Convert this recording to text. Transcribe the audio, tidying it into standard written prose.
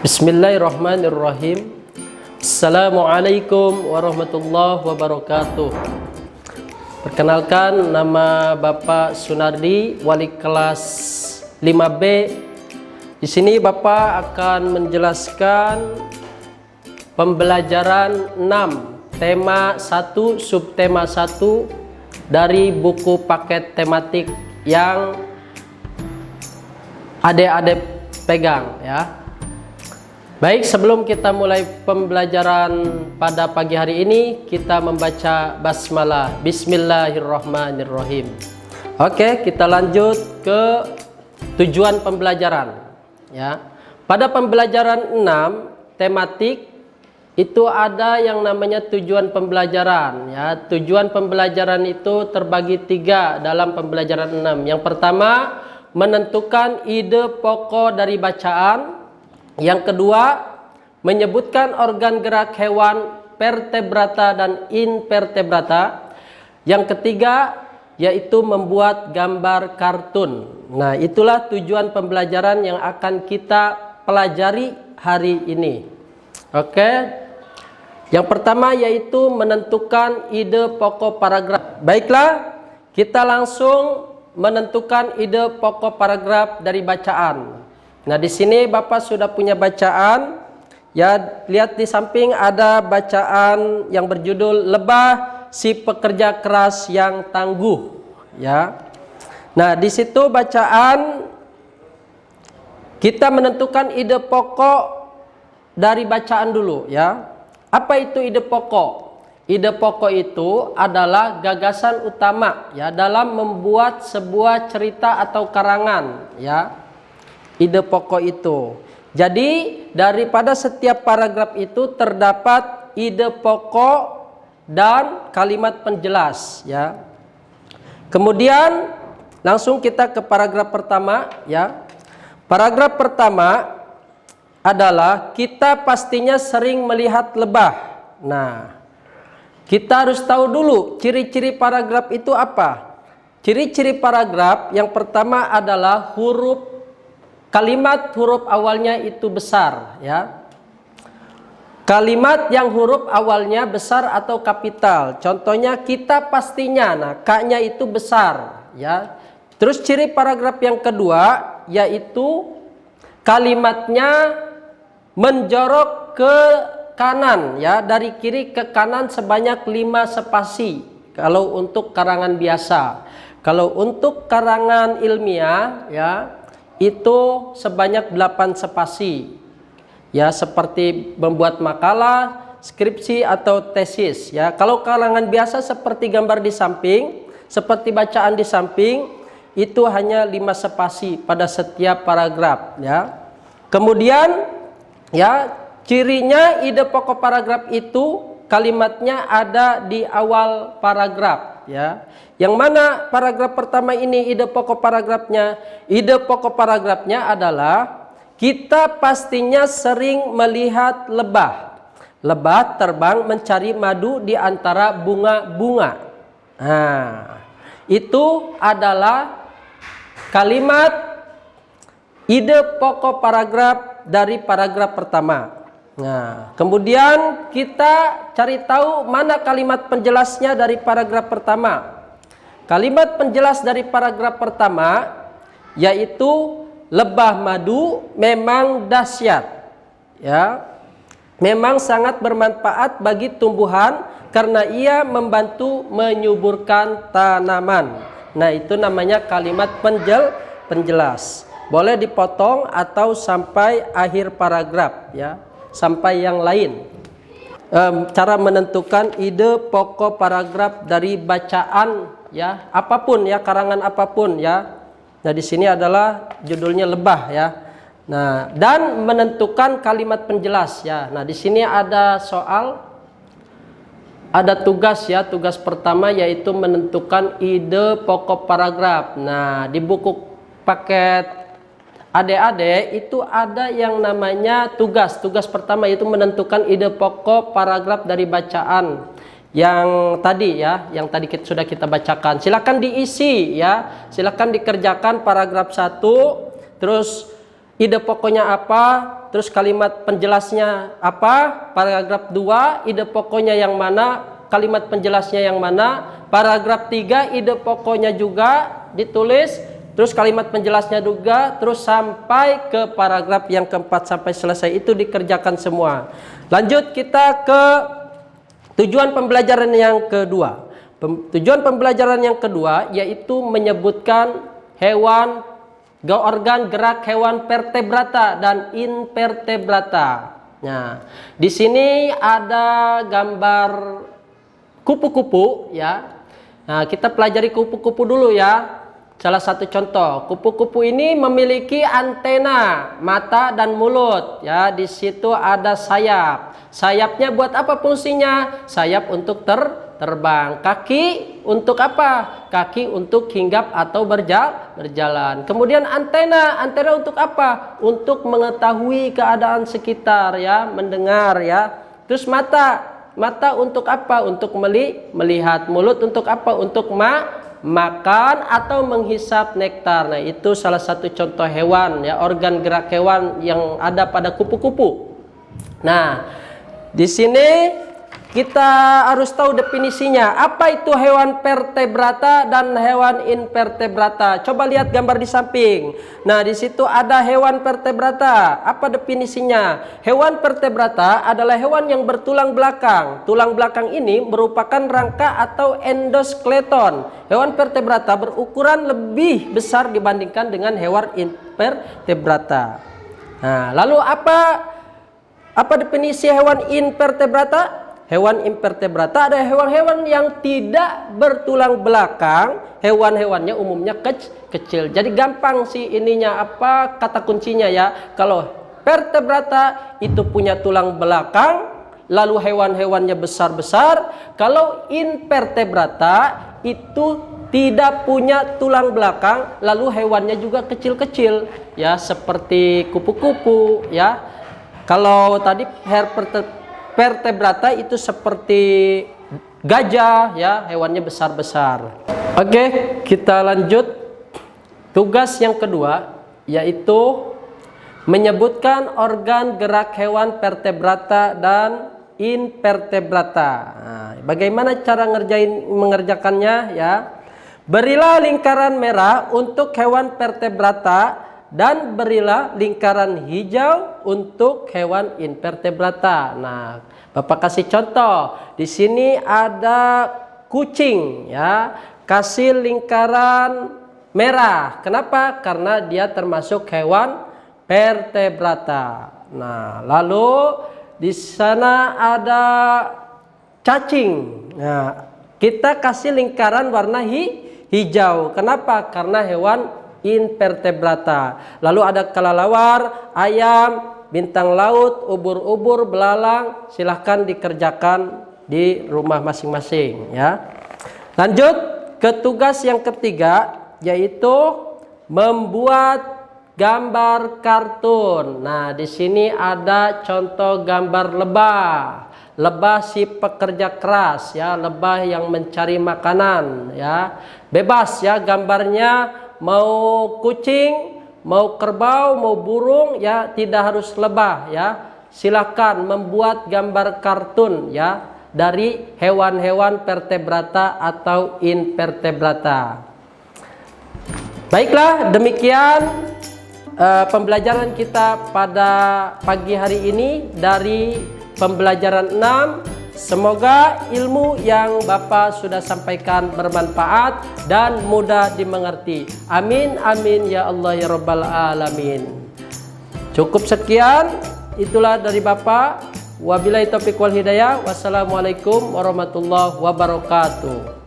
Bismillahirrahmanirrahim. Assalamualaikum warahmatullahi wabarakatuh. Perkenalkan, nama Bapak Sunardi, wali kelas 5B. Di sini Bapak akan menjelaskan pembelajaran 6, tema 1, subtema 1 dari buku paket tematik yang adik-adik pegang ya. Baik, sebelum kita mulai pembelajaran pada pagi hari ini, kita membaca basmalah. Bismillahirrahmanirrahim. Oke, kita lanjut ke tujuan pembelajaran ya. Pada pembelajaran 6 tematik itu ada yang namanya tujuan pembelajaran ya. Tujuan pembelajaran itu terbagi 3 dalam pembelajaran 6. Yang pertama, menentukan ide pokok dari bacaan. Yang kedua, menyebutkan organ gerak hewan vertebrata dan invertebrata. Yang ketiga, yaitu membuat gambar kartun. Nah, itulah tujuan pembelajaran yang akan kita pelajari hari ini. Oke. Yang pertama yaitu menentukan ide pokok paragraf. Baiklah, kita langsung menentukan ide pokok paragraf dari bacaan. Nah, di sini Bapak sudah punya bacaan. Ya, lihat di samping ada bacaan yang berjudul Lebah si pekerja keras yang tangguh, ya. Nah, di situ bacaan kita menentukan ide pokok dari bacaan dulu, ya. Apa itu ide pokok? Ide pokok itu adalah gagasan utama ya dalam membuat sebuah cerita atau karangan, ya. Ide pokok itu. Jadi daripada setiap paragraf itu terdapat ide pokok dan kalimat penjelas ya. Kemudian langsung kita ke paragraf pertama ya. Paragraf pertama adalah kita pastinya sering melihat lebah. Nah, kita harus tahu dulu ciri-ciri paragraf itu apa. Ciri-ciri paragraf yang pertama adalah kalimat huruf awalnya itu besar ya. Kalimat yang huruf awalnya besar atau kapital. Contohnya kita pastinya, nah K-nya itu besar ya. Terus ciri paragraf yang kedua yaitu kalimatnya menjorok ke kanan ya, dari kiri ke kanan sebanyak 5 spasi kalau untuk karangan biasa. Kalau untuk karangan ilmiah ya itu sebanyak 8 spasi ya, seperti membuat makalah, skripsi atau tesis ya. Kalau karangan biasa seperti gambar di samping, seperti bacaan di samping, itu hanya 5 spasi pada setiap paragraf ya. Kemudian ya, cirinya ide pokok paragraf itu kalimatnya ada di awal paragraf ya. Yang mana paragraf pertama ini ide pokok paragrafnya? Ide pokok paragrafnya adalah kita pastinya sering melihat lebah. Lebah terbang mencari madu di antara bunga-bunga. Nah, itu adalah kalimat ide pokok paragraf dari paragraf pertama. Nah, kemudian kita cari tahu mana kalimat penjelasnya dari paragraf pertama. Kalimat penjelas dari paragraf pertama yaitu lebah madu memang dahsyat ya. Memang sangat bermanfaat bagi tumbuhan karena ia membantu menyuburkan tanaman. Nah, itu namanya kalimat penjelas. Boleh dipotong atau sampai akhir paragraf ya, sampai yang lain. Cara menentukan ide pokok paragraf dari bacaan ya, apapun ya, karangan apapun ya. Nah, di sini adalah judulnya lebah ya. Nah, dan menentukan kalimat penjelas ya. Nah, di sini ada soal, ada tugas ya. Tugas pertama yaitu menentukan ide pokok paragraf. Nah, di buku paket adik-adik itu ada yang namanya tugas. Tugas pertama yaitu menentukan ide pokok paragraf dari bacaan. Yang tadi ya, yang tadi sudah kita bacakan. Silakan diisi ya. Silakan dikerjakan paragraf 1, terus ide pokoknya apa, terus kalimat penjelasnya apa, paragraf 2 ide pokoknya yang mana, kalimat penjelasnya yang mana, paragraf 3 ide pokoknya juga ditulis, terus kalimat penjelasnya juga, terus sampai ke paragraf yang keempat sampai selesai itu dikerjakan semua. Lanjut kita ke tujuan pembelajaran yang kedua. Tujuan pembelajaran yang kedua yaitu menyebutkan hewan, organ gerak hewan vertebrata dan invertebrata. Nah, di sini ada gambar kupu-kupu ya. Nah, kita pelajari kupu-kupu dulu ya. Salah satu contoh, kupu-kupu ini memiliki antena, mata dan mulut ya. Di situ ada sayap. Sayapnya buat apa fungsinya? Sayap untuk terbang. Kaki untuk apa? Kaki untuk hinggap atau berjalan. Kemudian antena untuk apa? Untuk mengetahui keadaan sekitar ya, mendengar ya. Terus mata untuk apa? Untuk melihat. Mulut untuk apa? Untuk makan atau menghisap nektar. Nah, itu salah satu contoh hewan ya, organ gerak hewan yang ada pada kupu-kupu. Nah, di sini kita harus tahu definisinya. Apa itu hewan vertebrata dan hewan invertebrata? Coba lihat gambar di samping. Nah, di situ ada hewan vertebrata. Apa definisinya? Hewan vertebrata adalah hewan yang bertulang belakang. Tulang belakang ini merupakan rangka atau endoskeleton. Hewan vertebrata berukuran lebih besar dibandingkan dengan hewan invertebrata. Nah, lalu apa definisi hewan invertebrata? Hewan invertebrata ada hewan-hewan yang tidak bertulang belakang. Hewan-hewannya umumnya kecil. Jadi gampang sih ininya, apa kata kuncinya ya. Kalau vertebrata itu punya tulang belakang, lalu hewan-hewannya besar-besar. Kalau invertebrata itu tidak punya tulang belakang, lalu hewannya juga kecil-kecil ya, seperti kupu-kupu ya. Kalau tadi vertebrata itu seperti gajah ya, hewannya besar-besar. Oke, kita lanjut. Tugas yang kedua yaitu menyebutkan organ gerak hewan vertebrata dan invertebrata. Nah, bagaimana cara mengerjakannya ya? Berilah lingkaran merah untuk hewan vertebrata dan berilah lingkaran hijau untuk hewan invertebrata. Nah, Bapak kasih contoh. Di sini ada kucing ya. Kasih lingkaran merah. Kenapa? Karena dia termasuk hewan vertebrata. Nah, lalu di sana ada cacing. Nah, kita kasih lingkaran warna hijau. Kenapa? Karena hewan invertebrata. Lalu ada kelelawar, ayam, bintang laut, ubur-ubur, belalang. Silahkan dikerjakan di rumah masing-masing ya. Lanjut ke tugas yang ketiga yaitu membuat gambar kartun. Nah, di sini ada contoh gambar lebah. Lebah si pekerja keras ya, lebah yang mencari makanan ya. Bebas ya gambarnya, mau kucing, mau kerbau, mau burung ya, tidak harus lebah ya. Silakan membuat gambar kartun ya dari hewan-hewan vertebrata atau invertebrata. Baiklah, demikian pembelajaran kita pada pagi hari ini dari pembelajaran 6. Semoga ilmu yang Bapak sudah sampaikan bermanfaat dan mudah dimengerti. Amin amin ya Allah ya Rabbal alamin. Cukup sekian, itulah dari Bapak. Wabillahi taufiq wal hidayah. Wassalamualaikum warahmatullahi wabarakatuh.